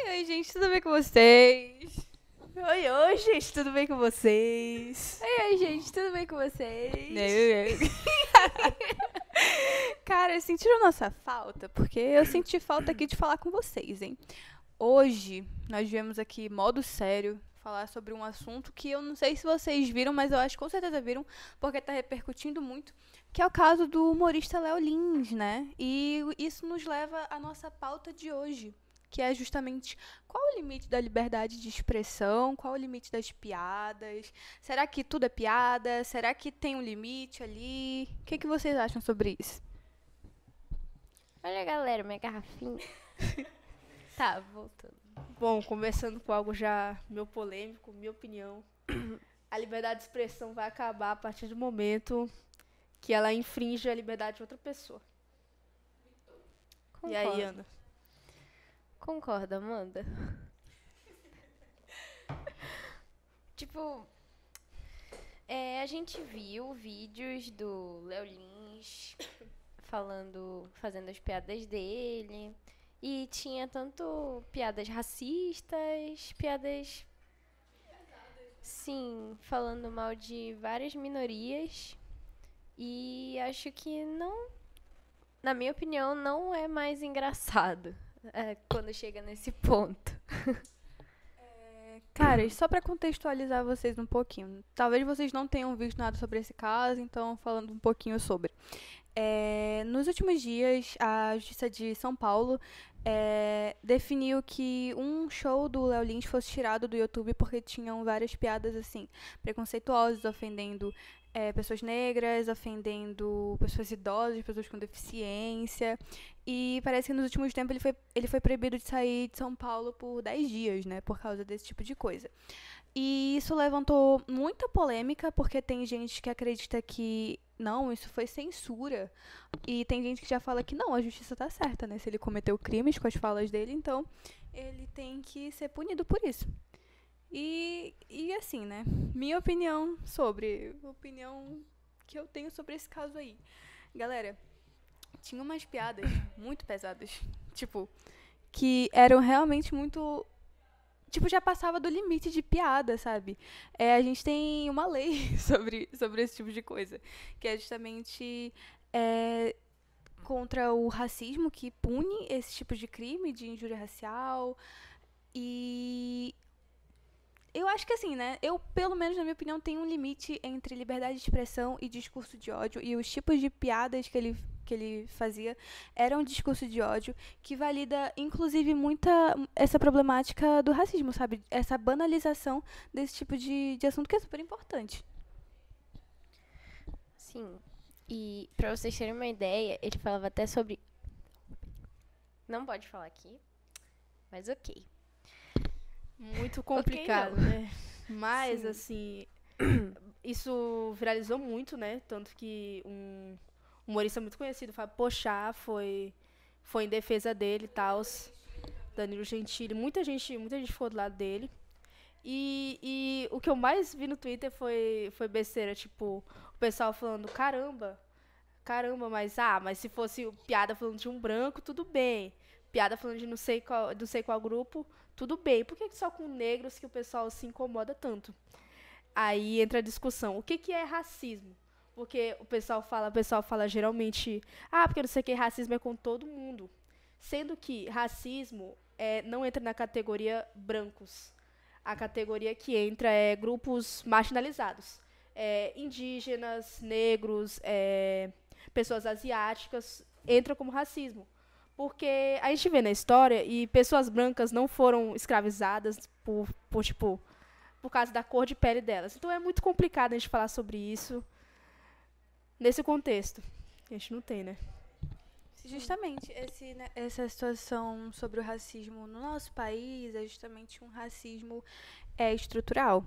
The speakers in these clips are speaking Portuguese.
Oi, gente, tudo bem com vocês? Oi, gente, tudo bem com vocês? Oi, gente, tudo bem com vocês? Cara, sentiram nossa falta? Porque eu senti falta aqui de falar com vocês, hein? Hoje, nós viemos aqui, modo sério, falar sobre um assunto que eu não sei se vocês viram, mas eu acho que com certeza viram, porque tá repercutindo muito, que é o caso do humorista Léo Lins, né? E isso nos leva à nossa pauta de hoje, que é justamente qual o limite da liberdade de expressão, qual o limite das piadas, será que tudo é piada, será que tem um limite ali? O que vocês acham sobre isso? Olha, galera, minha garrafinha. Tá, voltando. Bom, começando com algo já meio polêmico, minha opinião. A liberdade de expressão vai acabar a partir do momento que ela infringe a liberdade de outra pessoa. Concordo. E aí, Ana? Concordo, Amanda. Tipo, a gente viu vídeos do Léo Lins fazendo as piadas dele. E tinha tanto piadas racistas, piadas, sim, falando mal de várias minorias. E acho que não, na minha opinião, não é mais engraçado quando chega nesse ponto. Cara, e só pra contextualizar vocês um pouquinho, talvez vocês não tenham visto nada sobre esse caso, então falando um pouquinho sobre. Nos últimos dias, a Justiça de São Paulo definiu que um show do Léo Lins fosse tirado do YouTube porque tinham várias piadas assim, preconceituosas, ofendendo pessoas negras, ofendendo pessoas idosas, pessoas com deficiência. E parece que nos últimos tempos ele foi proibido de sair de São Paulo por 10 dias, né, por causa desse tipo de coisa. E isso levantou muita polêmica, porque tem gente que acredita que não, isso foi censura. E tem gente que já fala que não, a justiça tá certa, né? Se ele cometeu crimes com as falas dele, então ele tem que ser punido por isso. E assim, né? Minha opinião opinião que eu tenho sobre esse caso aí. Galera, tinha umas piadas muito pesadas, tipo, que eram realmente muito. Tipo, já passava do limite de piada, sabe? A gente tem uma lei sobre esse tipo de coisa, que é justamente contra o racismo, que pune esse tipo de crime, de injúria racial. E eu acho que assim, né? Eu, pelo menos na minha opinião, tenho um limite entre liberdade de expressão e discurso de ódio. E os tipos de piadas que ele fazia eram um discurso de ódio que valida, inclusive, muita essa problemática do racismo, sabe? Essa banalização desse tipo de assunto que é super importante. Sim. E pra vocês terem uma ideia, ele falava até sobre... Não pode falar aqui, mas ok. Muito complicado, Ok, não. né? Mas, Sim. assim, isso viralizou muito, né? Tanto que um humorista muito conhecido, Fábio Porchat, foi em defesa dele e tal. Danilo Gentili, muita gente ficou do lado dele. E o que eu mais vi no Twitter foi besteira, tipo, o pessoal falando, caramba, mas se fosse piada falando de um branco, tudo bem. Piada falando de não sei qual grupo, tudo bem. Por que só com negros que o pessoal se incomoda tanto? Aí entra a discussão, o que é racismo? Porque o pessoal fala geralmente, porque não sei o que, racismo é com todo mundo. Sendo que racismo não entra na categoria brancos. A categoria que entra é grupos marginalizados. Indígenas, negros, pessoas asiáticas, entra como racismo. Porque a gente vê na história e pessoas brancas não foram escravizadas por causa da cor de pele delas. Então é muito complicado a gente falar sobre isso nesse contexto. A gente não tem, né? Justamente, essa situação sobre o racismo no nosso país é justamente um racismo estrutural.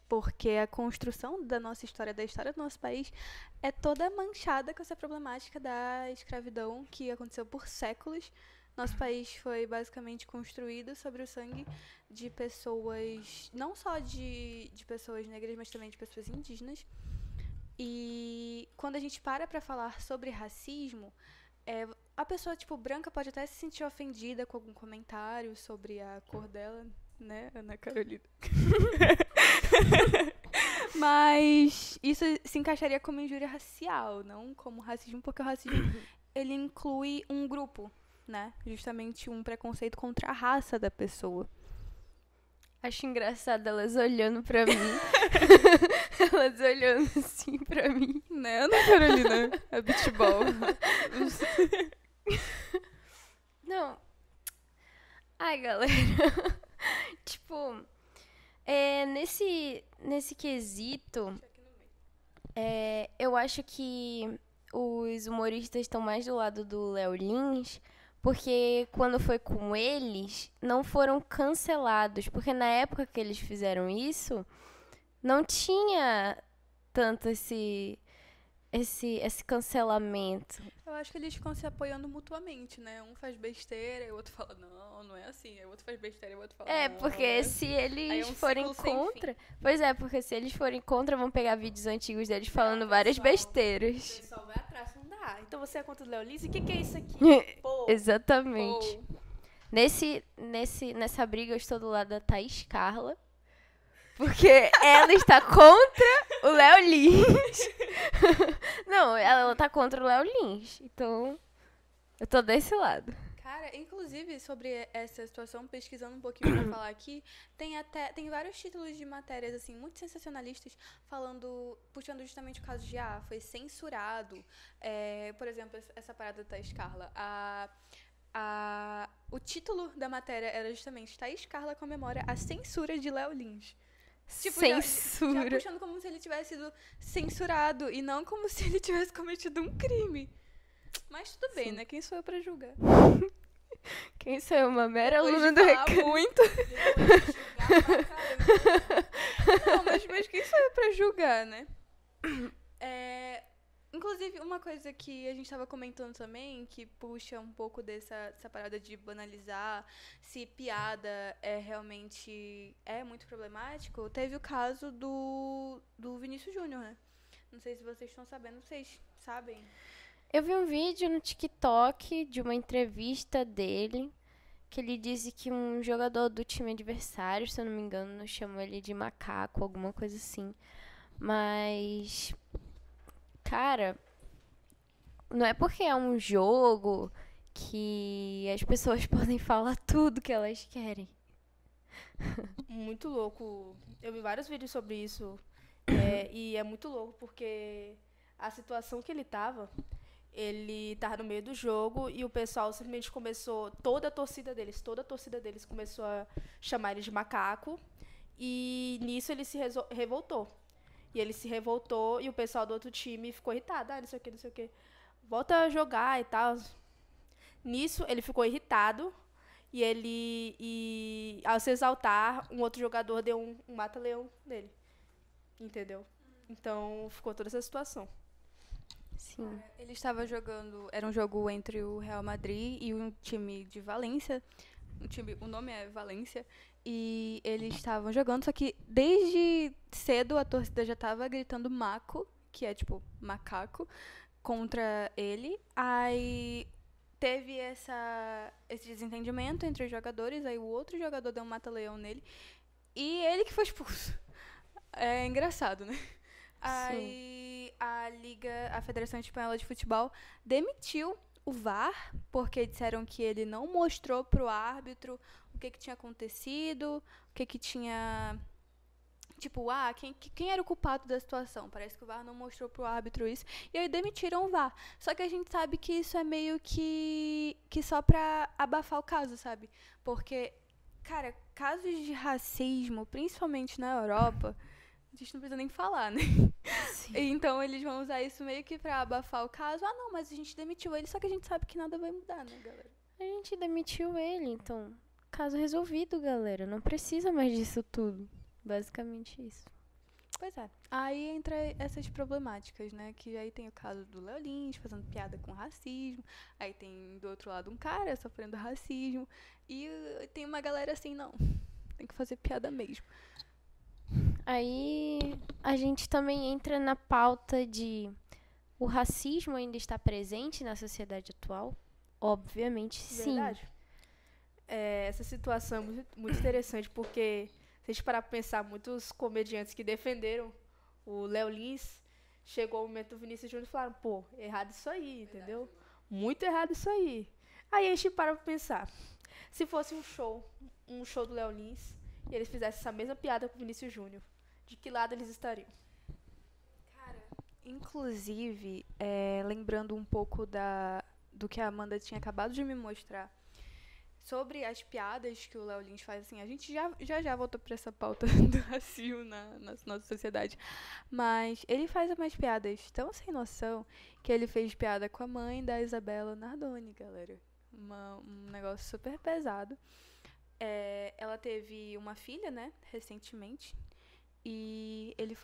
Porque a construção da nossa história, da história do nosso país, é toda manchada com essa problemática da escravidão que aconteceu por séculos. Nosso país foi basicamente construído sobre o sangue de pessoas, não só de pessoas negras, mas também de pessoas indígenas. E quando a gente para falar sobre racismo, a pessoa, tipo, branca pode até se sentir ofendida com algum comentário sobre a cor dela, né, Ana Carolina? Mas isso se encaixaria como injúria racial, não como racismo, porque o racismo, ele inclui um grupo, né? Justamente um preconceito contra a raça da pessoa. Acho engraçado elas olhando pra mim. Elas olhando assim pra mim. Né, Ana Carolina? É beatball. Não. Ai, galera. Tipo, nesse quesito, eu acho que os humoristas estão mais do lado do Léo Lins, porque quando foi com eles, não foram cancelados. Porque na época que eles fizeram isso, não tinha tanto esse cancelamento. Eu acho que eles ficam se apoiando mutuamente, né? Um faz besteira e o outro fala, não é assim. Aí o outro faz besteira e o outro fala, não, Porque não é se assim. eles um forem ciclo sem contra... Pois é, porque se eles forem contra, vão pegar vídeos antigos deles falando várias besteiras. O pessoal vai atrás, não dá. Então você é contra o Léo Lins? E o que é isso aqui? Pô, Exatamente. Pô. Nessa briga eu estou do lado da Thaís Carla, porque ela está contra o Léo Lins. Não, ela tá contra o Léo Lins. Então, eu tô desse lado. Cara, inclusive, sobre essa situação, pesquisando um pouquinho pra falar aqui, tem vários títulos de matérias, assim, muito sensacionalistas, puxando justamente o caso de, foi censurado. Por exemplo, essa parada da Thaís Carla. O título da matéria era justamente Thaís Carla comemora a censura de Léo Lins. Tipo, Censura. já puxando como se ele tivesse sido censurado e não como se ele tivesse cometido um crime. Mas tudo bem, né? Quem sou eu pra julgar? Quem sou eu? Uma mera Depois aluna de do falar recreio. muito. Não, mas quem sou eu pra julgar, né? Inclusive, uma coisa que a gente estava comentando também, que puxa um pouco dessa parada de banalizar se piada realmente muito problemático, teve o caso do Vinícius Júnior, né? Não sei se vocês estão sabendo, vocês sabem? Eu vi um vídeo no TikTok de uma entrevista dele, que ele disse que um jogador do time adversário, se eu não me engano, chamou ele de macaco, alguma coisa assim. Mas, cara, não é porque é um jogo que as pessoas podem falar tudo que elas querem. Muito louco. Eu vi vários vídeos sobre isso. E é muito louco porque a situação que ele tava no meio do jogo e o pessoal simplesmente começou, toda a torcida deles começou a chamar ele de macaco. E nisso ele se revoltou. E ele se revoltou e o pessoal do outro time ficou irritado. Não sei o que. Volta a jogar e tal. Nisso ele ficou irritado. E ao se exaltar, um outro jogador deu um mata-leão nele. Entendeu? Então ficou toda essa situação. Sim. Ele estava jogando, era um jogo entre o Real Madrid e um time de Valência. O nome é Valência. E eles estavam jogando, só que desde cedo a torcida já estava gritando maco, que é tipo macaco, contra ele. Aí teve esse desentendimento entre os jogadores, aí o outro jogador deu um mata-leão nele e ele que foi expulso. É engraçado, né? Aí a Federação Espanhola de Futebol demitiu o VAR, porque disseram que ele não mostrou pro árbitro o que tinha acontecido, o que tinha... Tipo, quem era o culpado da situação? Parece que o VAR não mostrou pro árbitro isso. E aí demitiram o VAR. Só que a gente sabe que isso é meio que só pra abafar o caso, sabe? Porque, cara, casos de racismo, principalmente na Europa, a gente não precisa nem falar, né? Sim. Então eles vão usar isso meio que pra abafar o caso. Não, mas a gente demitiu ele, só que a gente sabe que nada vai mudar, né, galera? A gente demitiu ele, então, caso resolvido, galera. Não precisa mais disso tudo. Basicamente isso. Pois é. Aí entra essas problemáticas, né? Que aí tem o caso do Léo Lins fazendo piada com racismo. Aí tem do outro lado um cara sofrendo racismo. E tem uma galera assim, não. Tem que fazer piada mesmo. Aí a gente também entra na pauta de o racismo ainda está presente na sociedade atual? Obviamente, sim. Verdade. Essa situação é muito interessante, porque se a gente parar pra pensar, muitos comediantes que defenderam o Léo Lins, chegou o momento do Vinícius Júnior e falaram, pô, errado isso aí, entendeu? Muito errado isso aí. Aí a gente para pra pensar, se fosse um show do Léo Lins, e eles fizessem essa mesma piada com o Vinícius Júnior, de que lado eles estariam? Inclusive, lembrando um pouco do que a Amanda tinha acabado de me mostrar, sobre as piadas que o Léo Lins faz, assim, a gente já voltou pra essa pauta do racismo na nossa sociedade. Mas ele faz umas piadas tão sem noção que ele fez piada com a mãe da Isabela Nardoni, galera. Um negócio super pesado. Ela teve uma filha, né, recentemente. E ele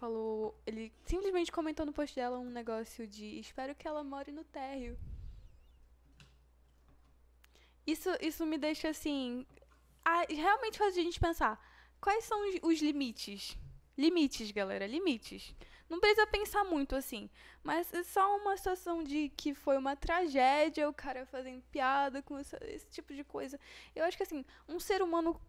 simplesmente comentou no post dela um negócio de espero que ela more no térreo. Isso me deixa assim. Realmente faz a gente pensar. Quais são os limites? Limites, galera, limites. Não precisa pensar muito assim. Mas é só uma situação de que foi uma tragédia, o cara fazendo piada com esse tipo de coisa. Eu acho que assim, um ser humano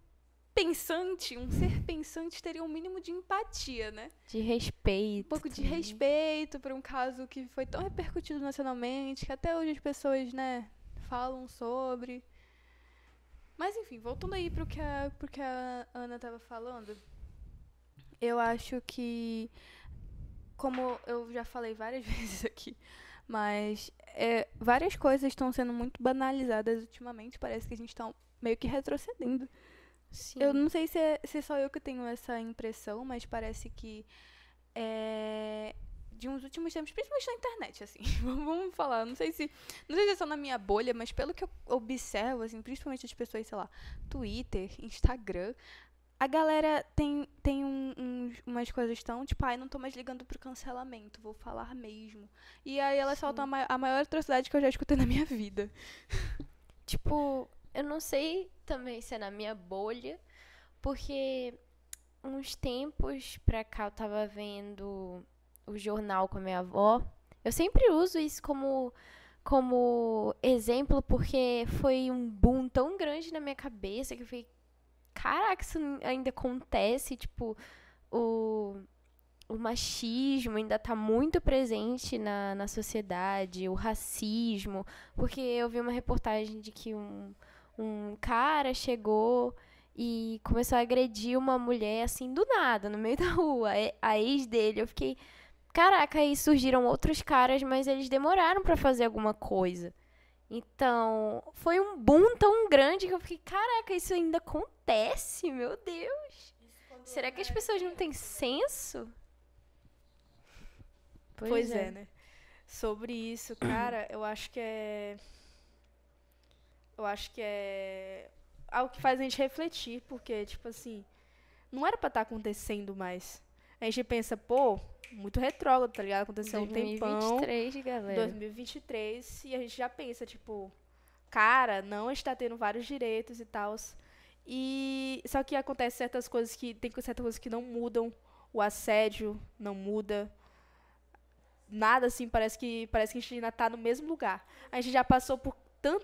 pensante, um ser pensante teria um mínimo de empatia, né? De respeito. Um pouco de também. respeito para um caso que foi tão repercutido nacionalmente, que até hoje as pessoas, né, falam sobre. Mas enfim, voltando aí pro que a Ana estava falando, eu acho que, como eu já falei várias vezes aqui, mas várias coisas estão sendo muito banalizadas ultimamente, parece que a gente está meio que retrocedendo. Sim. Eu não sei se é só eu que tenho essa impressão, mas parece que de uns últimos tempos, principalmente na internet, assim, vamos falar, não sei se é só na minha bolha, mas pelo que eu observo, assim, principalmente as pessoas, sei lá, Twitter, Instagram, a galera tem umas coisas tão, tipo, não tô mais ligando pro cancelamento, vou falar mesmo. E aí elas soltam a maior atrocidade que eu já escutei na minha vida. Tipo, eu não sei também se é na minha bolha, porque uns tempos pra cá eu tava vendo o jornal com a minha avó. Eu sempre uso isso como exemplo, porque foi um boom tão grande na minha cabeça que eu fiquei, caraca, isso ainda acontece, tipo, o machismo ainda tá muito presente na sociedade, o racismo, porque eu vi uma reportagem de que um cara chegou e começou a agredir uma mulher, assim, do nada, no meio da rua, a ex dele. Eu fiquei, caraca, aí surgiram outros caras, mas eles demoraram pra fazer alguma coisa. Então, foi um boom tão grande que eu fiquei, caraca, isso ainda acontece, meu Deus. Será que as pessoas não têm senso? Pois é, né? Sobre isso, cara, eu acho que é algo que faz a gente refletir, porque, tipo assim, não era pra estar acontecendo mais. A gente pensa, pô, muito retrógrado, tá ligado? Aconteceu um tempão. 2023, galera. 2023, e a gente já pensa, tipo, cara, não está tendo vários direitos e tal. E só que acontece certas coisas que não mudam, o assédio não muda. Nada assim, parece que a gente ainda tá no mesmo lugar. A gente já passou por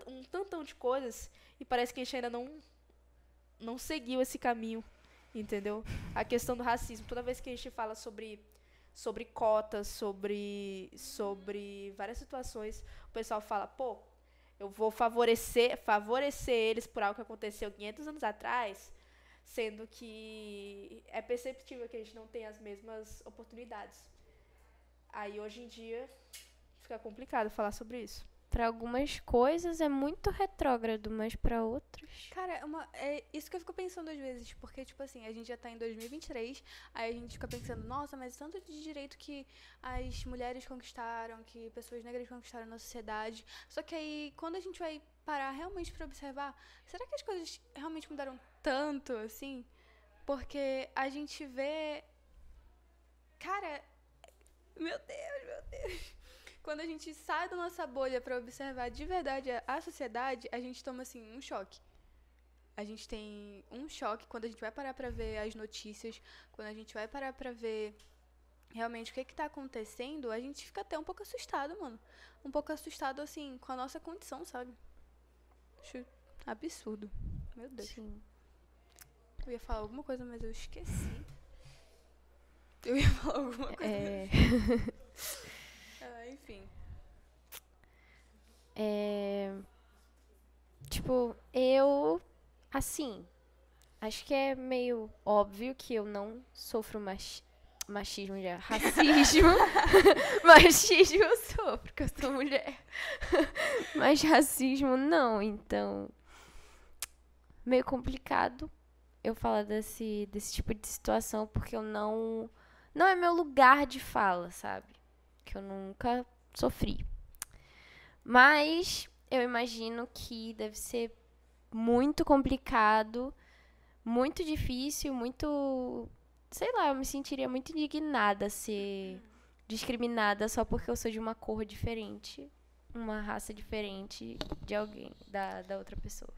um tantão de coisas e parece que a gente ainda não seguiu esse caminho, entendeu? A questão do racismo, toda vez que a gente fala sobre cotas, sobre várias situações, o pessoal fala, pô, eu vou favorecer eles por algo que aconteceu 500 anos atrás, sendo que é perceptível que a gente não tem as mesmas oportunidades. Aí, hoje em dia, fica complicado falar sobre isso. Pra algumas coisas é muito retrógrado, mas pra outras... Cara, é isso que eu fico pensando às vezes, porque, tipo assim, a gente já tá em 2023, aí a gente fica pensando, nossa, mas tanto de direito que as mulheres conquistaram, que pessoas negras conquistaram na sociedade. Só que aí, quando a gente vai parar realmente pra observar, será que as coisas realmente mudaram tanto, assim? Porque a gente vê... Cara... Meu Deus. Quando a gente sai da nossa bolha pra observar de verdade a sociedade, a gente toma, assim, um choque. A gente tem um choque quando a gente vai parar pra ver as notícias, quando a gente vai parar pra ver realmente o que tá acontecendo, a gente fica até um pouco assustado, mano. Um pouco assustado, assim, com a nossa condição, sabe? Acho absurdo. Meu Deus. Sim. Eu ia falar alguma coisa, mas eu esqueci. Eu ia falar alguma coisa. Enfim. Tipo, eu, assim, acho que é meio óbvio que eu não sofro machismo já. Racismo. Machismo eu sofro, porque eu sou mulher. Mas racismo não, então. Meio complicado eu falar desse tipo de situação, porque eu não. Não é meu lugar de fala, sabe? Que eu nunca sofri. Mas eu imagino que deve ser muito complicado, muito difícil, muito. Sei lá, eu me sentiria muito indignada a ser discriminada só porque eu sou de uma cor diferente, uma raça diferente de alguém, da outra pessoa.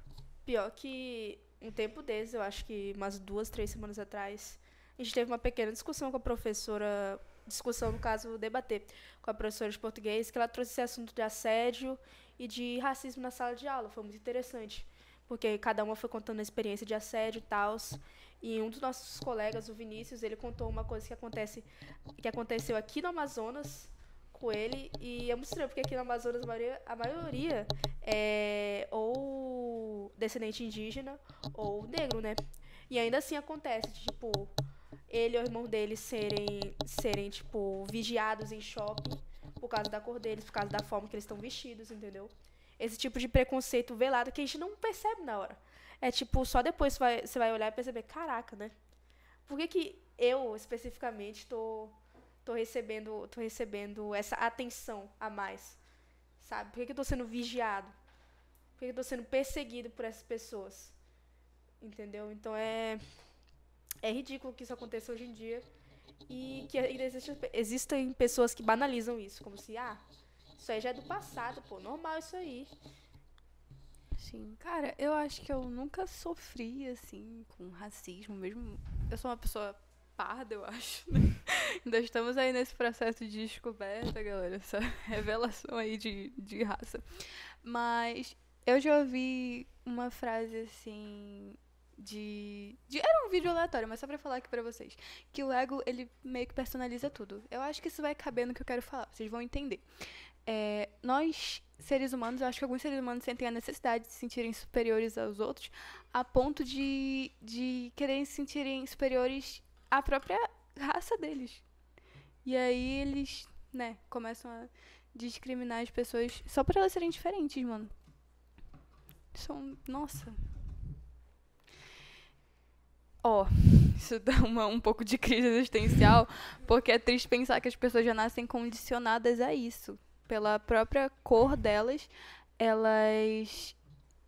Pior que um tempo desses, eu acho que umas 2, 3 semanas atrás, a gente teve uma pequena discussão com a professora, discussão, no caso, debater com a professora de português, que ela trouxe esse assunto de assédio e de racismo na sala de aula. Foi muito interessante, porque cada uma foi contando a experiência de assédio e tal. E um dos nossos colegas, o Vinícius, ele contou uma coisa que aconteceu aqui no Amazonas com ele, e é muito estranho, porque aqui no Amazonas a maioria é ou descendente indígena ou negro, né? E ainda assim acontece, de, tipo, ele e o irmão dele serem, tipo, vigiados em shopping por causa da cor deles, por causa da forma que eles estão vestidos, entendeu? Esse tipo de preconceito velado que a gente não percebe na hora. É tipo, só depois você vai olhar e perceber, caraca, né? Por que eu, especificamente, tô recebendo essa atenção a mais, sabe? Por que eu tô sendo vigiado? Por que eu tô sendo perseguido por essas pessoas? Entendeu? Então é ridículo que isso aconteça hoje em dia e que ainda existem pessoas que banalizam isso, como se, isso aí já é do passado, pô, normal isso aí. Sim. Cara, eu acho que eu nunca sofri, assim, com racismo mesmo. Eu sou uma pessoa parda, eu acho, né? Ainda estamos aí nesse processo de descoberta, galera. Essa revelação aí de raça. Mas eu já ouvi uma frase, assim, era um vídeo aleatório, mas só pra falar aqui pra vocês. Que o ego, ele meio que personaliza tudo. Eu acho que isso vai caber no que eu quero falar. Vocês vão entender. Nós, seres humanos, eu acho que alguns seres humanos sentem a necessidade de se sentirem superiores aos outros, a ponto de quererem se sentirem superiores à própria raça deles. E aí eles, né, começam a discriminar as pessoas só por elas serem diferentes, mano. Nossa. Isso dá um pouco de crise existencial, porque é triste pensar que as pessoas já nascem condicionadas a isso. Pela própria cor delas, elas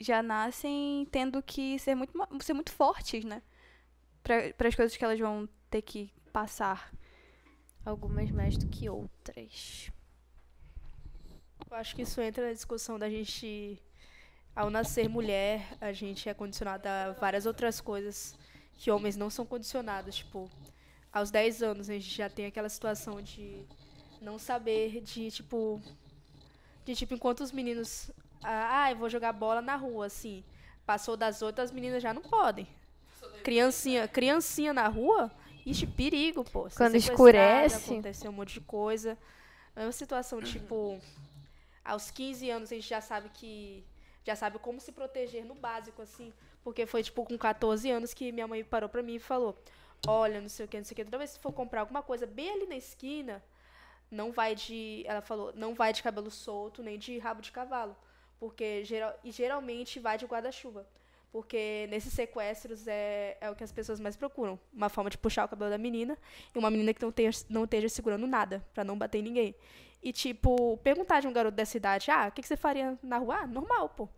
já nascem tendo que ser muito fortes, né? Para as coisas que elas vão ter que passar. Algumas mais do que outras. Eu acho que isso entra na discussão da gente, ao nascer mulher, a gente é condicionada a várias outras coisas que homens não são condicionados. Tipo, aos 10 anos a gente já tem aquela situação de não saber tipo, enquanto os meninos, eu vou jogar bola na rua, assim, passou das 8, as meninas já não podem. Criancinha na rua, ixi, perigo, pô. Quando escurece, aconteceu um monte de coisa. É uma situação, tipo, aos 15 anos a gente já sabe como se proteger no básico, assim, porque foi, tipo, com 14 anos que minha mãe parou pra mim e falou, olha, não sei o que, toda vez que for comprar alguma coisa bem ali na esquina, ela falou, não vai de cabelo solto, nem de rabo de cavalo, porque geralmente vai de guarda-chuva, porque nesses sequestros é o que as pessoas mais procuram, uma forma de puxar o cabelo da menina, e uma menina que não esteja segurando nada, pra não bater em ninguém. E, tipo, perguntar de um garoto dessa idade, o que você faria na rua? Normal, pô.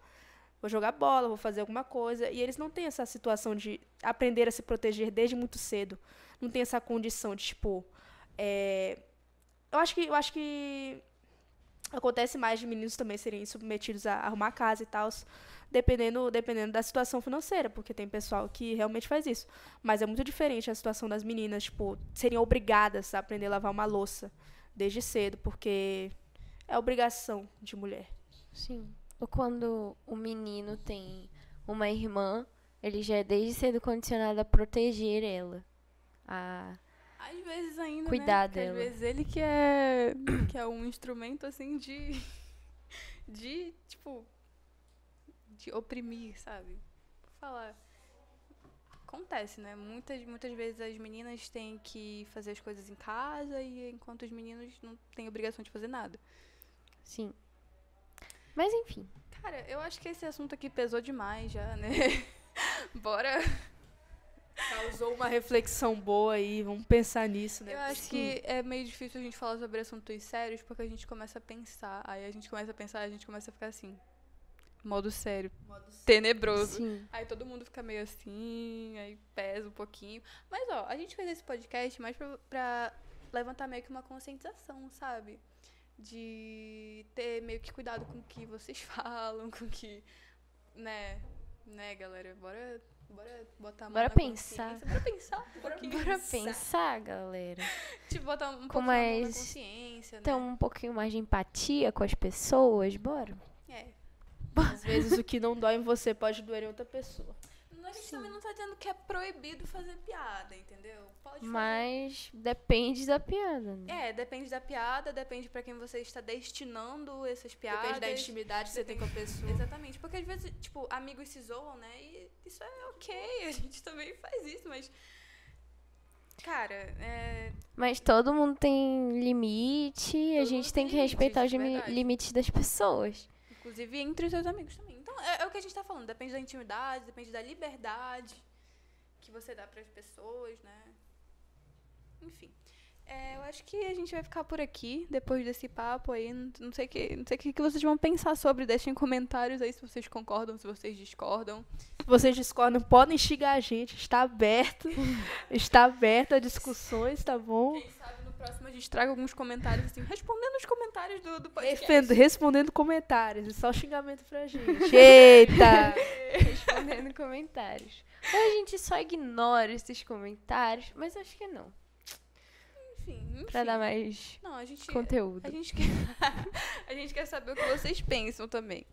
Vou jogar bola, vou fazer alguma coisa. E eles não têm essa situação de aprender a se proteger desde muito cedo. Não tem essa condição de, tipo... Eu acho que acontece mais de meninos também serem submetidos a arrumar casa e tal, dependendo da situação financeira, porque tem pessoal que realmente faz isso. Mas é muito diferente a situação das meninas, tipo, serem obrigadas a aprender a lavar uma louça desde cedo, porque é obrigação de mulher. Sim. Ou quando o menino tem uma irmã, ele já é desde cedo condicionado a proteger ela. Às vezes ainda, Cuidar né? Porque dela. às vezes ele que é um instrumento, assim, tipo, de oprimir, sabe? Vou falar. Acontece, né? Muitas vezes as meninas têm que fazer as coisas em casa e enquanto os meninos não têm obrigação de fazer nada. Sim. Mas enfim. Cara, eu acho que esse assunto aqui pesou demais já, né? Bora. Causou uma reflexão boa aí, vamos pensar nisso, né? Eu acho que é meio difícil a gente falar sobre assuntos sérios porque a gente começa a pensar. Aí a gente começa a pensar, a gente começa a ficar assim. Modo sério. Tenebroso. Sim. Aí todo mundo fica meio assim, aí pesa um pouquinho. Mas, ó, a gente fez esse podcast mais pra levantar meio que uma conscientização, sabe? De ter meio que cuidado com o que vocês falam, com o que... Né, galera? Bora botar a mão Bora na pensar. consciência. Bora pensar um pouquinho. Bora pensar, galera. Tipo, botar um Com pouquinho a mão na mais- consciência, né? Então, um pouquinho mais de empatia com as pessoas, bora? É. Às vezes o que não dói em você pode doer em outra pessoa. A gente também não tá dizendo que é proibido fazer piada, entendeu? Pode fazer. Mas depende da piada, né? É, depende da piada, depende pra quem você está destinando essas piadas. Depende da intimidade que você tem com a pessoa. Exatamente, porque às vezes, tipo, amigos se zoam, né? E isso é ok, a gente também faz isso, mas... Cara, Mas todo mundo tem limite e a Todo gente mundo tem tem que respeitar os limites, verdade. limites das pessoas. inclusive entre os seus amigos também. Então, é o que a gente tá falando, depende da intimidade, depende da liberdade que você dá pras pessoas, né? Enfim. Eu acho que a gente vai ficar por aqui, depois desse papo aí. Não sei o que vocês vão pensar sobre. Deixem comentários aí se vocês concordam, se vocês discordam. Se vocês discordam, podem xingar a gente, está aberto. Está aberto a discussões, tá bom? Quem sabe no próximo a gente traga alguns comentários, assim, respondendo os comentários do podcast. Respondendo comentários, é só xingamento pra gente. Eita! Respondendo comentários. Ou a gente só ignora esses comentários, mas acho que não. Enfim. Pra dar mais Não, a gente... conteúdo. A gente quer, a gente quer saber o que vocês pensam também.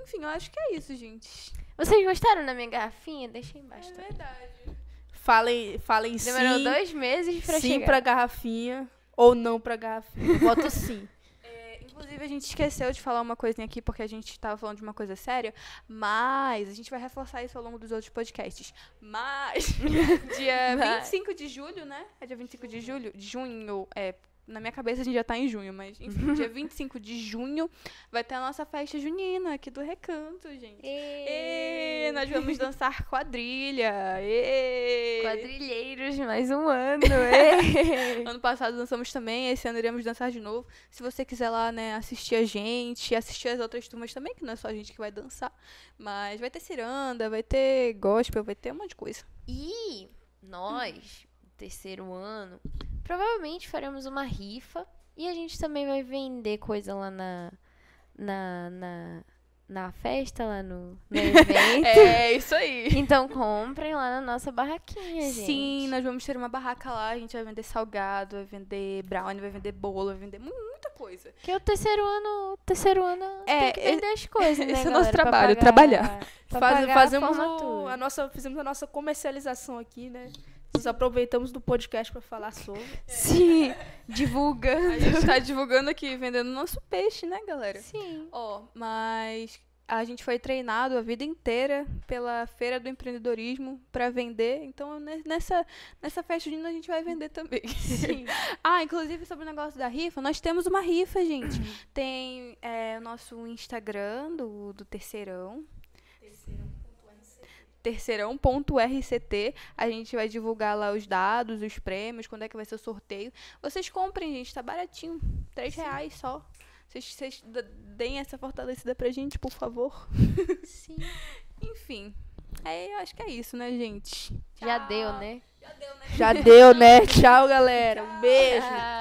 Enfim, eu acho que é isso, gente. Vocês gostaram da minha garrafinha? Deixa aí embaixo. Tá? verdade. Falem Demorou sim. 2 meses pra Sim chegar. pra garrafinha ou não pra garrafinha. Eu boto sim. Inclusive, a gente esqueceu de falar uma coisinha aqui, porque a gente tava falando de uma coisa séria, mas a gente vai reforçar isso ao longo dos outros podcasts. Mas, dia 25 de julho, né? É dia 25 de julho? Junho, na minha cabeça a gente já tá em junho, mas enfim, dia 25 de junho vai ter a nossa festa junina aqui do Recanto, gente. Nós vamos dançar quadrilha. Quadrilheiros, mais um ano. Ano passado dançamos também, esse ano iremos dançar de novo. Se você quiser lá, né, assistir a gente, assistir as outras turmas também, que não é só a gente que vai dançar, mas vai ter ciranda, vai ter gospel, vai ter um monte de coisa. E nós, terceiro ano, provavelmente faremos uma rifa e a gente também vai vender coisa lá na festa, lá no evento. É isso aí. Então comprem lá na nossa barraquinha, gente. Sim, nós vamos ter uma barraca lá, a gente vai vender salgado, vai vender brownie, vai vender bolo, vai vender muita coisa. Porque o terceiro ano tem que vender as coisas, né, esse é o galera? nosso Pra trabalho, pagar- trabalhar. pra pagar a formatura. Fizemos a nossa comercialização aqui, né? Nós aproveitamos do podcast pra falar sobre. Sim, divulga. A gente tá divulgando aqui, vendendo nosso peixe, né, galera? Sim. Mas a gente foi treinado a vida inteira pela Feira do Empreendedorismo pra vender. Então, nessa festa junina a gente vai vender também. Sim. Inclusive, sobre o negócio da rifa, nós temos uma rifa, gente. Tem o nosso Instagram do Terceirão. Terceirão.rct. A gente vai divulgar lá os dados, os prêmios, quando é que vai ser o sorteio. Vocês comprem, gente, tá baratinho. R$3 só. Vocês deem essa fortalecida pra gente, por favor. Sim. Enfim. Eu acho que é isso, né, gente? Já Tchau. deu, né? Já deu, né? Já deu, né? Tchau, galera. Um beijo. Ah.